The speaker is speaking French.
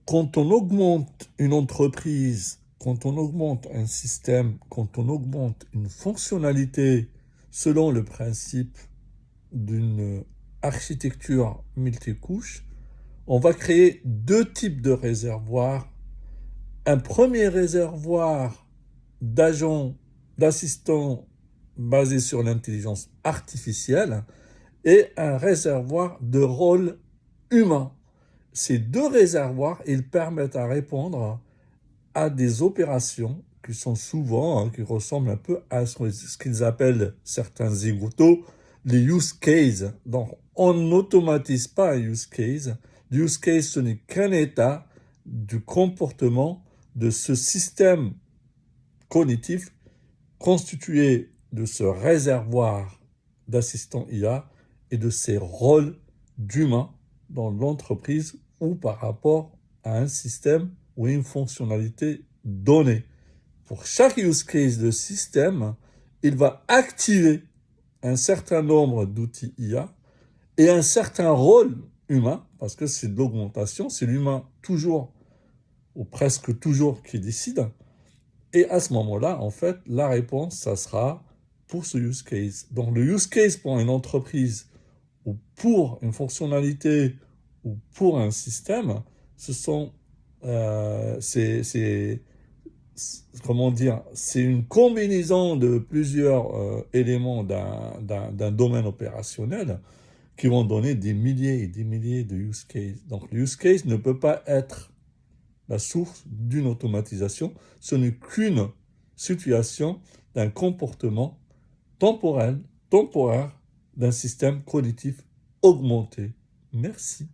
quand on augmente une entreprise, quand on augmente un système, quand on augmente une fonctionnalité selon le principe d'une architecture multicouche, on va créer deux types de réservoirs. Un premier réservoir d'agents, d'assistants basé sur l'intelligence artificielle et un réservoir de rôles humains. Ces deux réservoirs, ils permettent à répondre à des opérations qui sont souvent, qui ressemblent un peu à ce qu'ils appellent certains zigotos, les use cases. Donc, on n'automatise pas un use case. Le use case, ce n'est qu'un état du comportement de ce système cognitif constitué de ce réservoir d'assistants IA et de ces rôles d'humains dans l'entreprise ou par rapport à un système ou une fonctionnalité donnée. Pour chaque use case de système, il va activer un certain nombre d'outils IA et un certain rôle humain, parce que c'est de l'augmentation, c'est l'humain toujours ou presque toujours qui décide. Et à ce moment-là, en fait, la réponse, ça sera pour ce use case. Donc le use case pour une entreprise ou pour une fonctionnalité ou pour un système, ce sont, comment dire, c'est une combinaison de plusieurs éléments d'un domaine opérationnel qui vont donner des milliers et des milliers de use cases. Donc le use case ne peut pas être la source d'une automatisation, ce n'est qu'une situation d'un comportement temporel, temporaire, d'un système cognitif augmenté. Merci.